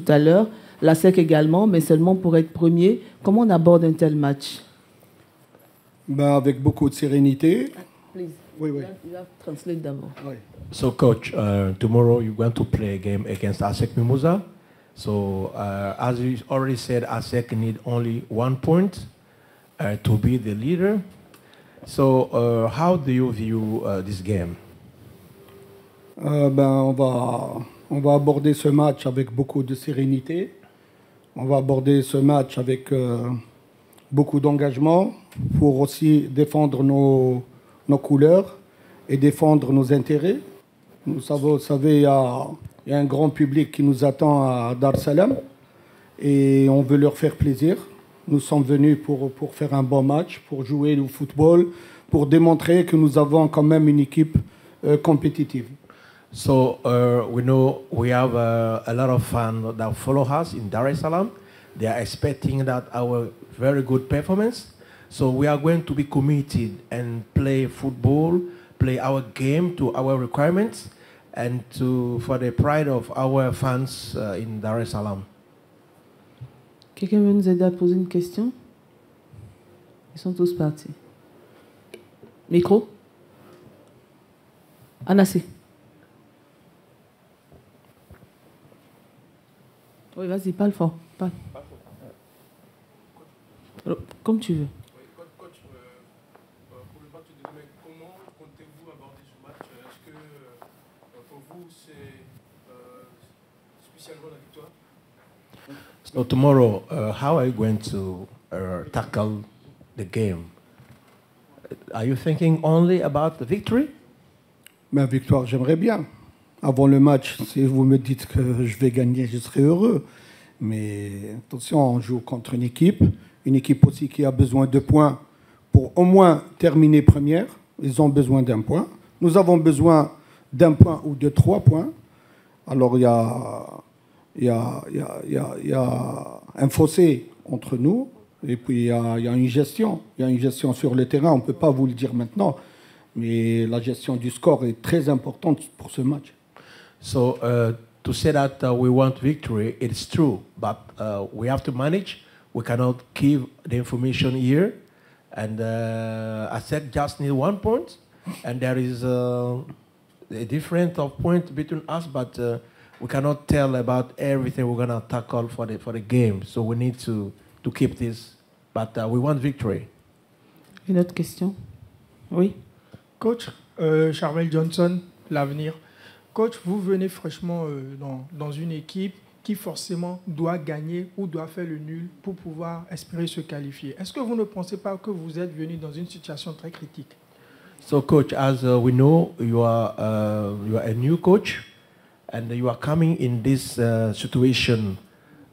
tout à l'heure, la SEC également, mais seulement pour être premier. Comment on aborde un tel match? Ben, avec beaucoup de sérénité. Please. Oui, oui. You have to translate d'abord. Oui. So, coach, tomorrow you're going to play a game against ASEC Mimosa. So, as you already said, ASEC need only 1 point to be the leader. So, how do you view this game? Ben, on va aborder ce match avec beaucoup de sérénité. On va aborder ce match avec beaucoup d'engagement pour aussi défendre nos couleurs et défendre nos intérêts. Vous savez, il y a un grand public qui nous attend à Dar es Salaam et on veut leur faire plaisir. Nous sommes venus pour faire un bon match, pour jouer au football, pour démontrer que nous avons quand même une équipe compétitive. So we know we have a lot of fans that follow us in Dar es Salaam. They are expecting that our very good performance. So we are going to be committed and play football, play our game to our requirements, and for the pride of our fans in Dar es Salaam. Quelqu'un veut nous aider à poser une question? Ils sont tous partis. Micro? Anassé. Oui, vas-y, parle fort. Parle. Comme tu veux. Coach, pour le match de demain, comment comptez-vous aborder ce match? Est-ce que pour vous, c'est spécialement la victoire? So tomorrow, how are you going to tackle the game? Are you thinking only about the victory? Mais victoire, j'aimerais bien. Avant le match, si vous me dites que je vais gagner, je serai heureux. Mais attention, on joue contre une équipe aussi qui a besoin de points pour au moins terminer première. Ils ont besoin d'un point. Nous avons besoin d'un point ou de 3 points. Alors il y a un fossé entre nous et puis il y a une gestion. Il y a une gestion sur le terrain. On ne peut pas vous le dire maintenant, mais la gestion du score est très importante pour ce match. So to say that we want victory, it's true, but we have to manage. We cannot give the information here. And I said just need 1 point, and there is a difference of points between us, but we cannot tell about everything we're going to tackle for the game. So we need to keep this, but we want victory. Une autre question? Oui. Coach, Charmel Johnson, l'avenir. Coach, vous venez fraîchement dans une équipe qui forcément doit gagner ou doit faire le nul pour pouvoir espérer se qualifier. Est-ce que vous ne pensez pas que vous êtes venu dans une situation très critique? So, coach, as we know, you are a new coach, and you are coming in this situation.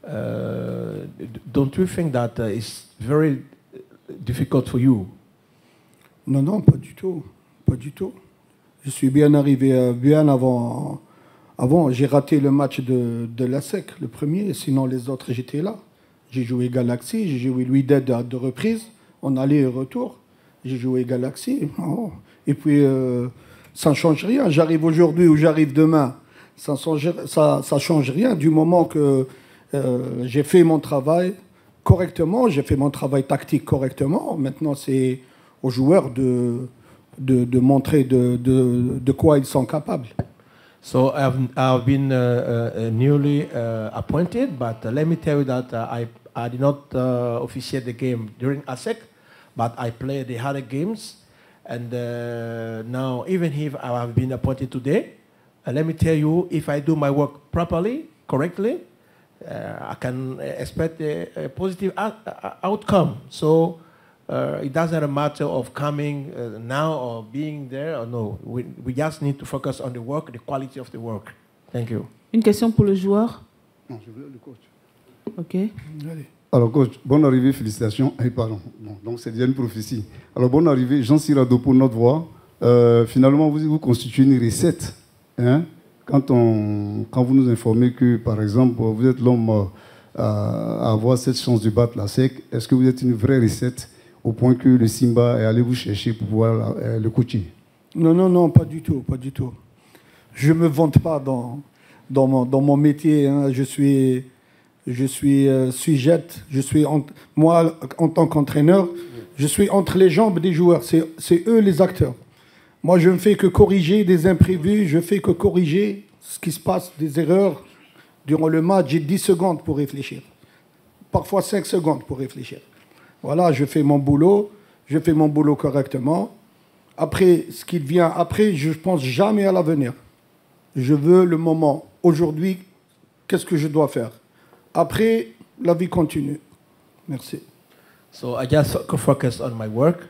Don't you think that it's very difficult for you? Non, non, pas du tout. Pas du tout. Je suis bien arrivé bien avant. J'ai raté le match de la SEC, le premier, sinon les autres, j'étais là. J'ai joué Galaxy, j'ai joué Louis Dead à 2 reprises, en aller et retour. J'ai joué Galaxy. Oh. Et puis, ça ne change rien. J'arrive aujourd'hui ou j'arrive demain. Ça ne change rien du moment que j'ai fait mon travail correctement, j'ai fait mon travail tactique correctement. Maintenant, c'est aux joueurs de montrer de quoi ils sont capables. So I've been newly appointed, but let me tell you that I did not officiate the game during ASEC, but I played the harder games. And now, even if I have been appointed today, let me tell you, if I do my work properly, correctly, I can expect a positive outcome. So it doesn't matter of coming now or being there or no. We just need to focus on the work, the quality of the work. Thank you. Une question pour le joueur? Non, je veux le coach. Ok. Allez. Alors, coach, bonne arrivée, félicitations. Pardon. Bon, donc, c'est déjà une prophétie. Alors, bonne arrivée, Jean Sirado pour notre voix. Finalement, vous constituez une recette. Hein, quand vous nous informez que, par exemple, vous êtes l'homme à avoir cette chance de battre la SEC, est-ce que vous êtes une vraie recette au point que le Simba est allé vous chercher pour pouvoir le coacher? Non, non, non, pas du tout, pas du tout. Je ne me vante pas dans mon métier. Hein. Je suis je suis sujette, moi, en tant qu'entraîneur, je suis entre les jambes des joueurs. C'est eux les acteurs. Moi, je ne fais que corriger des imprévus, je fais que corriger ce qui se passe, des erreurs. Durant le match, j'ai 10 secondes pour réfléchir. Parfois 5 secondes pour réfléchir. Voilà, je fais mon boulot correctement. Après, ce qui vient après, je ne pense jamais à l'avenir. Je veux le moment. Aujourd'hui, qu'est-ce que je dois faire? Après, la vie continue. Merci. So I just focus on my work.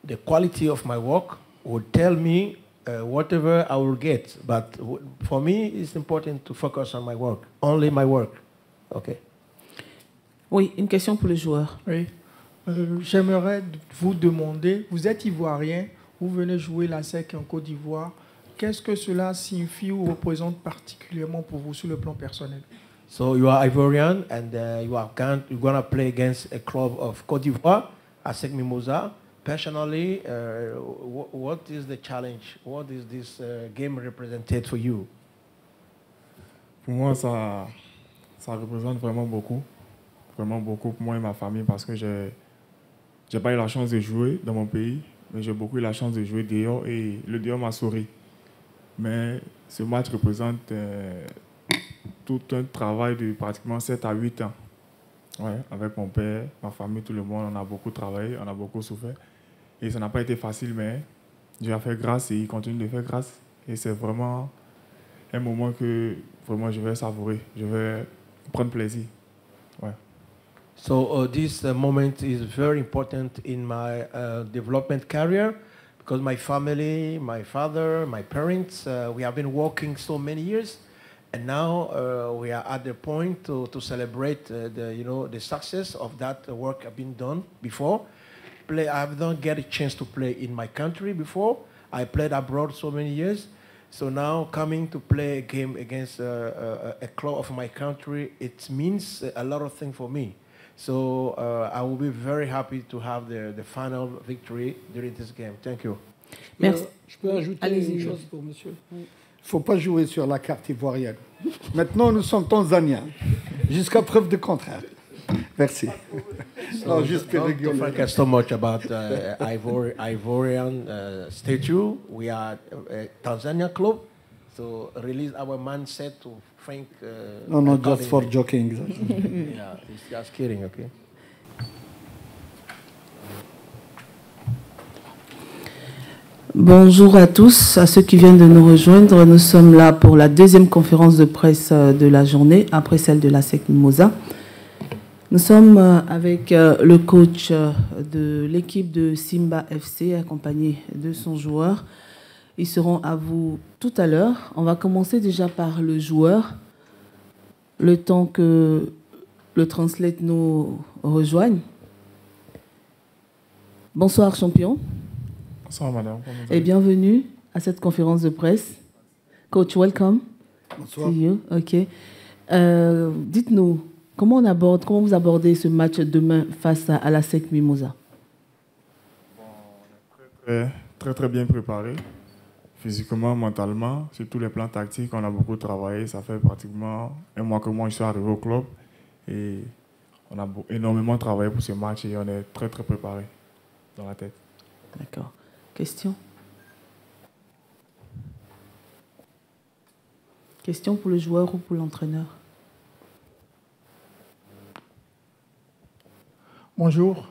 The quality of my work will tell me whatever I will get. But for me, it's important to focus on my work. Only my work. Okay. Oui, une question pour le joueur. Oui. J'aimerais vous demander, vous êtes ivoirien, vous venez jouer la SEC en Côte d'Ivoire. Qu'est-ce que cela signifie ou représente particulièrement pour vous sur le plan personnel? So you are Ivorian and you're going to play against a club of Côte d'Ivoire, ASEC Mimosa. Personally, what is the challenge? What is this game represented for you? Pour moi, ça représente vraiment beaucoup pour moi et ma famille parce que j'ai pas eu la chance de jouer dans mon pays, mais j'ai beaucoup eu la chance de jouer dehors et le dehors m'a souri. Mais ce match représente tout un travail de pratiquement 7 à 8 ans. Ouais, avec mon père, ma famille, tout le monde, on a beaucoup travaillé, on a beaucoup souffert. Et ça n'a pas été facile, mais Dieu a fait grâce et il continue de faire grâce. Et c'est vraiment un moment que vraiment je vais savourer, je vais prendre plaisir. Ouais. So this moment is very important in my development career because my family, my father, my parents, we have been working so many years, and now we are at the point to celebrate the success of that work have been done before. I don't get a chance to play in my country before. I played abroad so many years. So now coming to play a game against a club of my country, it means a lot of things for me. So I will be very happy to have the final victory during this game. Thank you. Merci. Je peux ajouter une chose pour monsieur? Il ne faut pas jouer sur la carte ivoirienne. Maintenant, nous sommes tanzaniens, jusqu'à preuve de contraire. Merci. So don't focus so much about Ivorian statue. We are a Tanzania club, so release our mindset to think. No, just for joking. Yeah, it's just kidding, okay? Bonjour à tous, à ceux qui viennent de nous rejoindre. Nous sommes là pour la deuxième conférence de presse de la journée, après celle de l'ASEC Mimosa. Nous sommes avec le coach de l'équipe de Simba FC, accompagné de son joueur. Ils seront à vous tout à l'heure. On va commencer déjà par le joueur, le temps que le translate nous rejoigne. Bonsoir champion. Bonsoir madame. Et bienvenue à cette conférence de presse. Coach, welcome. Bonsoir. To you. Ok. Dites-nous, comment vous abordez ce match demain face à l'ASEC Mimosa? On est très bien préparé, physiquement, mentalement, sur tous les plans tactiques. On a beaucoup travaillé. Ça fait pratiquement un mois que moi je suis arrivé au club et on a énormément travaillé pour ce match et on est très préparé dans la tête. D'accord. Question? Question pour le joueur ou pour l'entraîneur? Bonjour,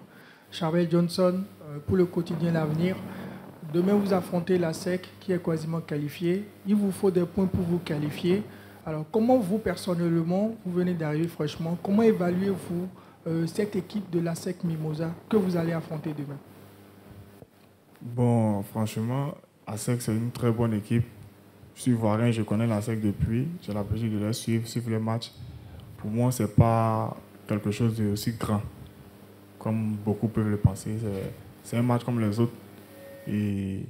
Charvel Johnson, pour le quotidien L'Avenir. Demain, vous affrontez la SEC qui est quasiment qualifiée. Il vous faut des points pour vous qualifier. Alors, comment vous, personnellement, vous venez d'arriver fraîchement, comment évaluez-vous cette équipe de la SEC Mimosa que vous allez affronter demain? Bon, franchement, ASEC, c'est une très bonne équipe. Je suis ivoirien, je connais l'ASEC depuis. J'ai l'habitude de les suivre les matchs. Pour moi, ce n'est pas quelque chose de aussi grand comme beaucoup peuvent le penser. C'est un match comme les autres. Et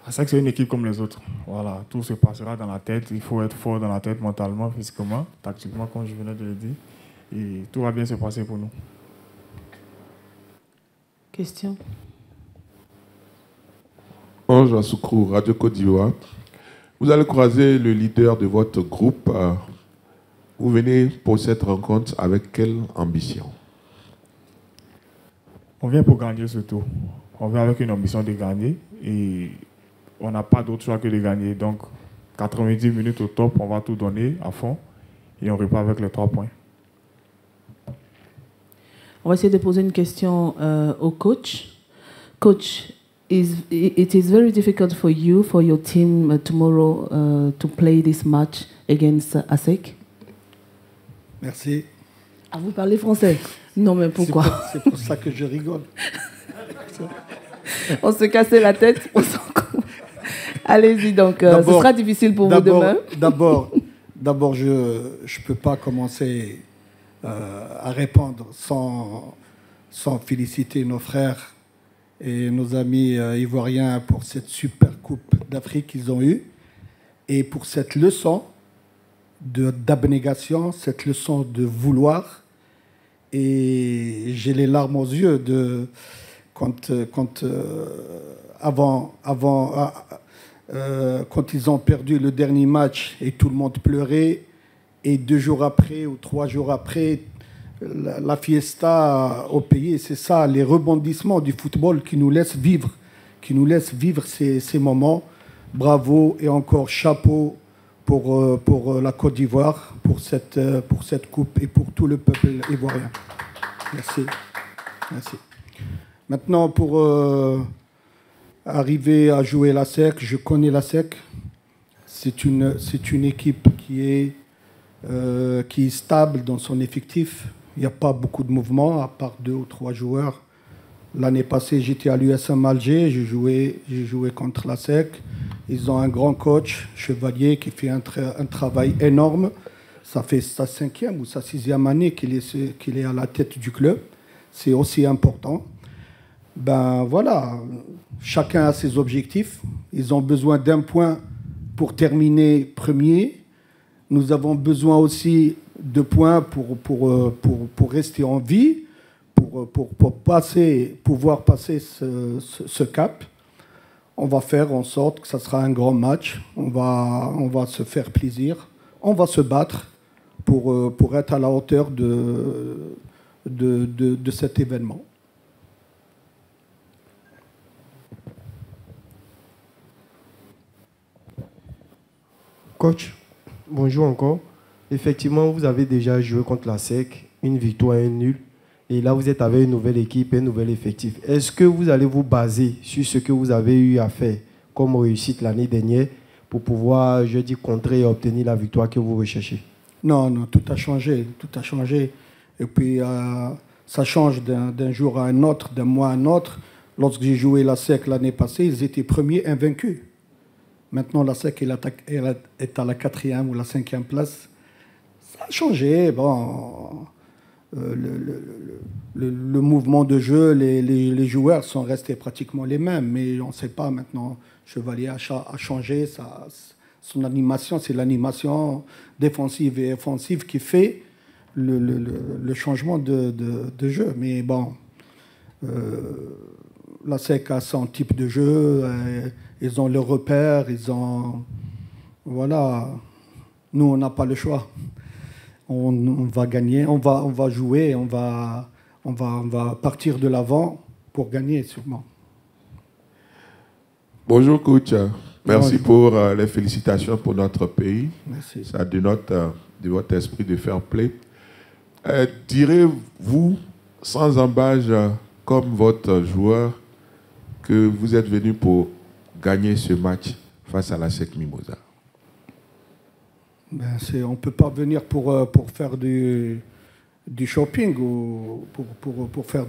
ASEC, c'est une équipe comme les autres. Voilà, tout se passera dans la tête. Il faut être fort dans la tête, mentalement, physiquement, tactiquement, comme je venais de le dire. Et tout va bien se passer pour nous. Question? Bonjour, Soukrou, Radio Côte d'Ivoire. Vous allez croiser le leader de votre groupe, vous venez pour cette rencontre avec quelle ambition? On vient pour gagner surtout. On vient avec une ambition de gagner et on n'a pas d'autre choix que de gagner. Donc, 90 minutes au top, on va tout donner à fond et on repart avec les 3 points. On va essayer de poser une question au coach. Coach, it is very difficult for you, for your team tomorrow to play this match against ASEC. Merci. Ah, vous parlez français? Non, mais pourquoi? C'est pour ça que je rigole. On se cassait la tête, on s'en coupe. Allez-y, donc, ce sera difficile pour vous demain. D'abord, je ne peux pas commencer à répondre sans féliciter nos frères et nos amis ivoiriens pour cette super Coupe d'Afrique qu'ils ont eue et pour cette leçon d'abnégation, cette leçon de vouloir. Et j'ai les larmes aux yeux quand ils ont perdu le dernier match et tout le monde pleurait, et 2 jours après ou 3 jours après, la fiesta au pays. C'est ça, les rebondissements du football qui nous laissent vivre, ces moments. Bravo et encore chapeau pour la Côte d'Ivoire, pour cette coupe et pour tout le peuple ivoirien. Merci. Merci. Maintenant, pour arriver à jouer la SEC, je connais la SEC. C'est une équipe qui est stable dans son effectif. Il n'y a pas beaucoup de mouvements, à part 2 ou 3 joueurs. L'année passée, j'étais à l'USM Alger, j'ai joué contre la SEC. Ils ont un grand coach, Chevalier, qui fait un travail énorme. Ça fait sa 5e ou sa 6e année qu'il est à la tête du club. C'est aussi important. Ben voilà, chacun a ses objectifs. Ils ont besoin d'1 point pour terminer premier. Nous avons besoin aussi de points pour rester en vie, pour pouvoir passer ce cap. On va faire en sorte que ça sera un grand match. On va se faire plaisir. On va se battre pour être à la hauteur de cet événement. Coach, bonjour encore. Effectivement, vous avez déjà joué contre la SEC, une victoire et un nul. Et là, vous êtes avec une nouvelle équipe, un nouvel effectif. Est-ce que vous allez vous baser sur ce que vous avez eu à faire comme réussite l'année dernière pour pouvoir, je dis, contrer et obtenir la victoire que vous recherchez? Non, tout a changé. Et puis, ça change d'un jour à un autre, d'un mois à un autre. Lorsque j'ai joué la SEC l'année passée, ils étaient premiers invaincus. Maintenant, la SEC est à la 4e ou la 5e place. Ça a changé. Bon, le mouvement de jeu, les joueurs sont restés pratiquement les mêmes, mais on ne sait pas maintenant. Chevalier a changé son animation. C'est l'animation défensive et offensive qui fait le changement de jeu. Mais bon, la SEC a son type de jeu. Ils ont leurs repères, voilà. Nous, on n'a pas le choix. On va gagner, on va jouer, on va partir de l'avant pour gagner sûrement. Bonjour coach, merci pour les félicitations pour notre pays. Merci. Ça dénote de votre esprit de fair play. Direz-vous, sans embâche, comme votre joueur, que vous êtes venu pour gagner ce match face à la SEC Mimosa? On ne peut pas venir pour faire du shopping ou pour faire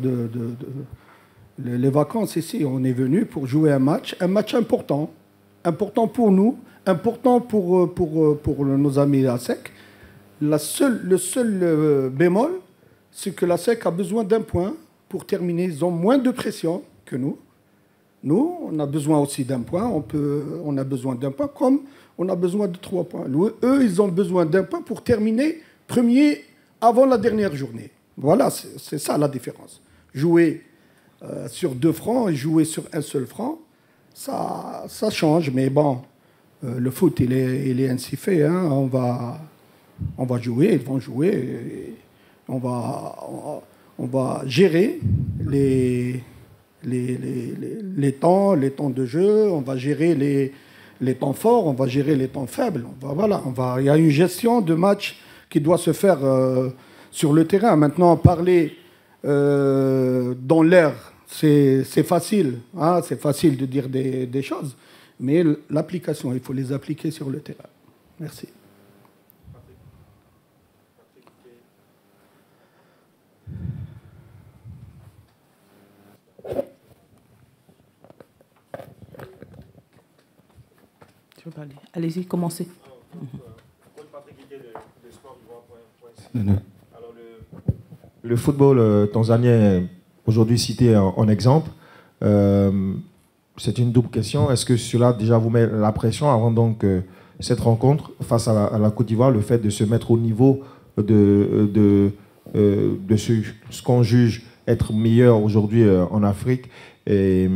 les vacances ici. On est venu pour jouer un match important pour nous, important pour nos amis à SEC. Le seul bémol, c'est que la SEC a besoin d'1 point pour terminer. Ils ont moins de pression que nous. Nous, on a besoin aussi d'1 point. On a besoin d'1 point comme on a besoin de 3 points. Eux, ils ont besoin d'1 point pour terminer premier avant la dernière journée. Voilà, c'est ça la différence. Jouer sur 2 francs et jouer sur un seul franc, ça change. Mais bon, le foot, il est ainsi fait. Hein. On va jouer, ils vont jouer. Et on va gérer les temps de jeu, on va gérer les temps forts, on va gérer les temps faibles. Il y a une gestion de match qui doit se faire sur le terrain. Maintenant, parler dans l'air, c'est facile. Hein, c'est facile de dire des choses. Mais l'application, il faut les appliquer sur le terrain. Merci. Allez-y, commencez. Le football tanzanien, aujourd'hui cité en exemple, c'est une double question. Est-ce que cela déjà vous met la pression avant donc cette rencontre face à la Côte d'Ivoire, le fait de se mettre au niveau de ce qu'on juge être meilleur aujourd'hui en Afrique? Et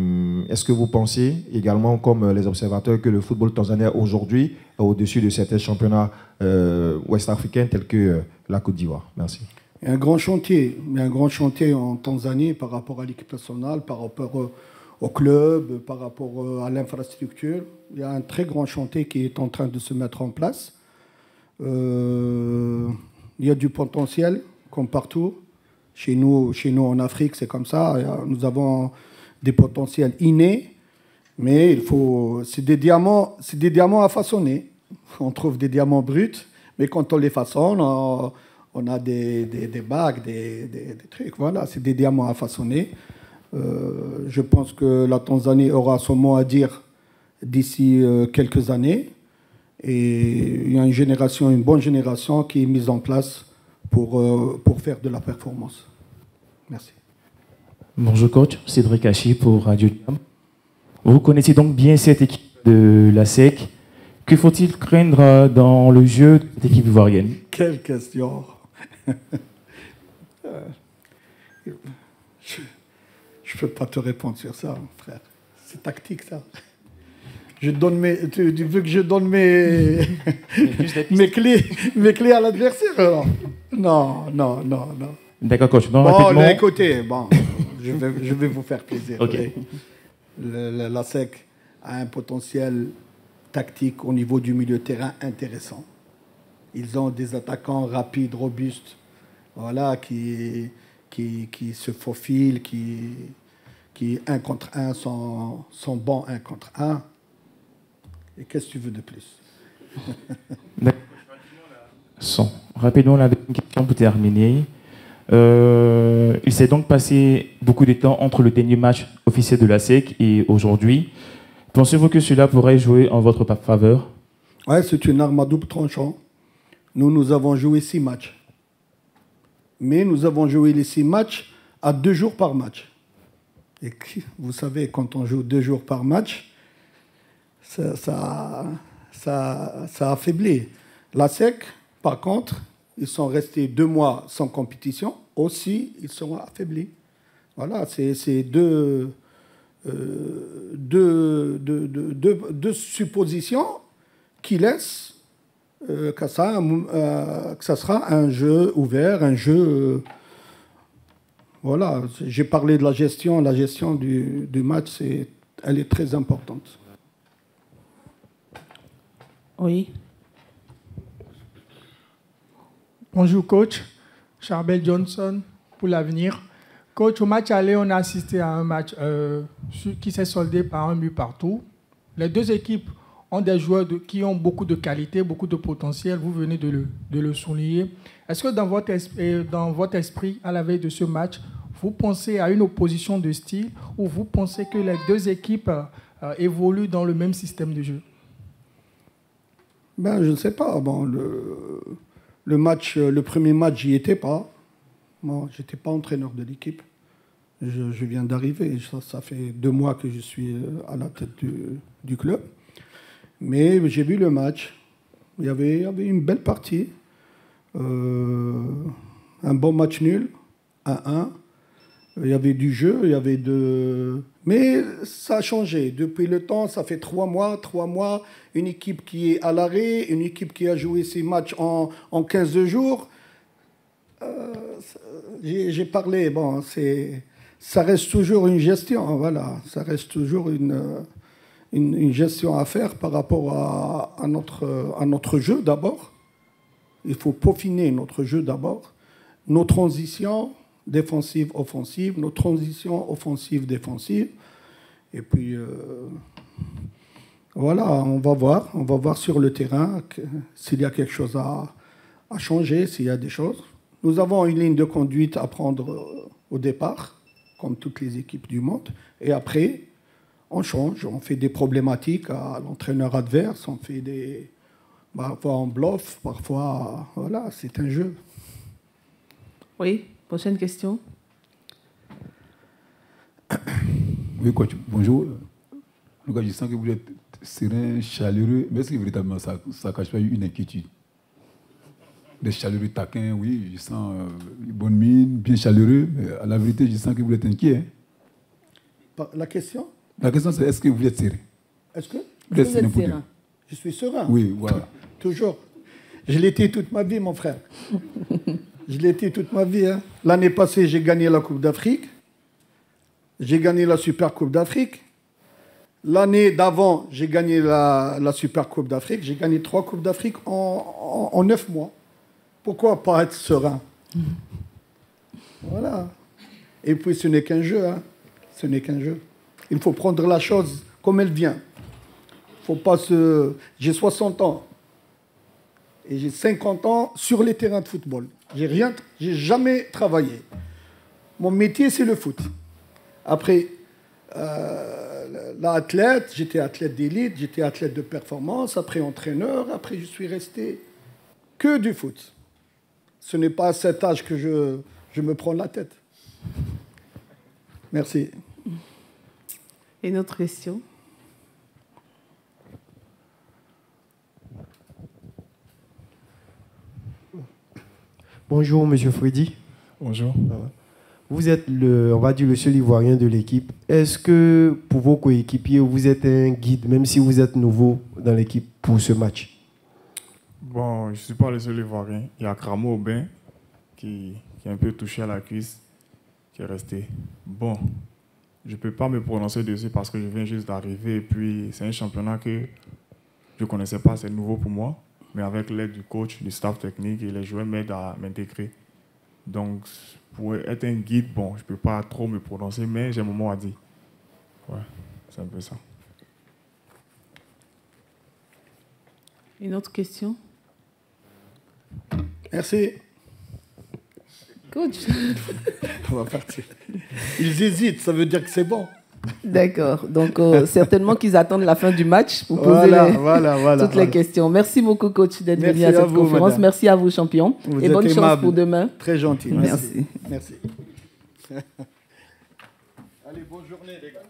est-ce que vous pensez également, comme les observateurs, que le football tanzanien aujourd'hui est au-dessus de certains championnats ouest-africains tels que la Côte d'Ivoire? Merci. Il y a un grand chantier. Il y a un grand chantier en Tanzanie par rapport à l'équipe nationale, par rapport au club, par rapport à l'infrastructure. Il y a un très grand chantier qui est en train de se mettre en place. Il y a du potentiel, comme partout. Chez nous en Afrique, c'est comme ça. Nous avons des potentiels innés, mais c'est des diamants à façonner. On trouve des diamants bruts, mais quand on les façonne, on a des bagues, des trucs. Voilà, c'est des diamants à façonner. Je pense que la Tanzanie aura son mot à dire d'ici quelques années. Et il y a une bonne génération qui est mise en place pour faire de la performance. Merci. Bonjour coach, Cédric Hachi pour Radio Jam. Vous connaissez donc bien cette équipe de la SEC. Que faut-il craindre dans le jeu de cette équipe ivoirienne? Quelle question. Je ne peux pas te répondre sur ça, frère. C'est tactique, ça. Tu veux que je donne mes clés à l'adversaire? Non. D'accord, coach. Écoutez, je vais vous faire plaisir. Okay. La SEC a un potentiel tactique au niveau du milieu de terrain intéressant. Ils ont des attaquants rapides, robustes, voilà, qui se faufilent, qui 1 contre 1 sont bons 1 contre 1. Et qu'est-ce que tu veux de plus? Rapidement, la deuxième question pour terminer. Il s'est donc passé beaucoup de temps entre le dernier match officiel de la SEC et aujourd'hui. Pensez-vous que cela pourrait jouer en votre faveur? Oui, c'est une arme à double tranchant. Nous avons joué 6 matchs. Mais nous avons joué les 6 matchs à 2 jours par match. Et vous savez, quand on joue 2 jours par match, ça affaiblit. La SEC, par contre, ils sont restés 2 mois sans compétition. Aussi, ils seront affaiblis. Voilà, c'est deux suppositions qui laissent que ça sera un jeu ouvert, un jeu... voilà, j'ai parlé de la gestion. La gestion du match, elle est très importante. Oui. Bonjour coach, Charbel Johnson pour l'avenir. Coach, au match aller, on a assisté à un match qui s'est soldé par un but partout. Les deux équipes ont des joueurs qui ont beaucoup de qualité, beaucoup de potentiel. Vous venez de le souligner. Est-ce que dans votre esprit, à la veille de ce match, vous pensez à une opposition de style ou vous pensez que les deux équipes évoluent dans le même système de jeu? Je ne sais pas. Bon, le premier match, j'y étais pas. Moi, je n'étais pas entraîneur de l'équipe. Je viens d'arriver. Ça fait 2 mois que je suis à la tête du club. Mais j'ai vu le match. Il y avait une belle partie. Un bon match nul, 1-1. Il y avait du jeu, il y avait de... Mais ça a changé. Depuis le temps, ça fait 3 mois, une équipe qui est à l'arrêt, une équipe qui a joué ses matchs en 15 jours. J'ai parlé, bon, ça reste toujours une gestion, voilà. Ça reste toujours une gestion à faire par rapport à notre jeu d'abord. Il faut peaufiner notre jeu d'abord. Nos transitions défensives, offensives, nos transitions offensives, défensives. Et puis, voilà, on va voir sur le terrain s'il y a quelque chose à changer, s'il y a des choses. Nous avons une ligne de conduite à prendre au départ, comme toutes les équipes du monde. Et après, on change, on fait des problématiques à l'entraîneur adverse, on fait des... Parfois on bluffe, parfois... Voilà, c'est un jeu. Oui, prochaine question. Oui, coach, bonjour. Le gars, je sens que vous êtes serein, chaleureux, mais est-ce que véritablement ça ne cache pas une inquiétude? Des chaleureux taquins, oui, je sens une bonne mine, bien chaleureux, mais à la vérité, je sens que vous êtes inquiet. Hein? La question? La question, c'est est-ce que vous êtes serein? Est-ce que vous êtes serein? Je suis serein. Oui, voilà. Toujours. Je l'ai été toute ma vie, mon frère. Je l'ai été toute ma vie. Hein. L'année passée, j'ai gagné la Coupe d'Afrique. J'ai gagné la Super Coupe d'Afrique. L'année d'avant, j'ai gagné la Super Coupe d'Afrique. J'ai gagné 3 Coupes d'Afrique en 9 mois. Pourquoi pas être serein? Voilà. Et puis, ce n'est qu'un jeu. Hein. Ce n'est qu'un jeu. Il faut prendre la chose comme elle vient. Faut pas se... J'ai 60 ans. Et j'ai 50 ans sur les terrains de football. J'ai jamais travaillé. Mon métier, c'est le foot. Après, l'athlète, j'étais athlète d'élite, j'étais athlète de performance, après entraîneur, après je suis resté que du foot. Ce n'est pas à cet âge que je me prends la tête. Merci. Et une autre question? Bonjour, Monsieur Freddy. Bonjour. Vous êtes on va dire, le seul Ivoirien de l'équipe. Est-ce que pour vos coéquipiers, vous êtes un guide, même si vous êtes nouveau dans l'équipe pour ce match? Bon, je ne suis pas le seul Ivoirien. Il y a Cramo Aubin qui est un peu touché à la cuisse, qui est resté. Bon, je ne peux pas me prononcer dessus parce que je viens juste d'arriver et puis c'est un championnat que je ne connaissais pas, c'est nouveau pour moi. Mais avec l'aide du coach, du staff technique et les joueurs m'aident à m'intégrer. Donc, pour être un guide, bon, je ne peux pas trop me prononcer, mais j'ai mon mot à dire. Ouais, c'est un peu ça. Une autre question? Merci. Coach. On va partir. Ils hésitent, ça veut dire que c'est bon. D'accord. Donc, certainement qu'ils attendent la fin du match pour poser toutes les questions. Merci beaucoup, coach, d'être venu à cette conférence. Madame. Merci à vous, champion. Et bonne chance pour demain. Très gentil. Merci. Merci. Allez, bonne journée, les gars.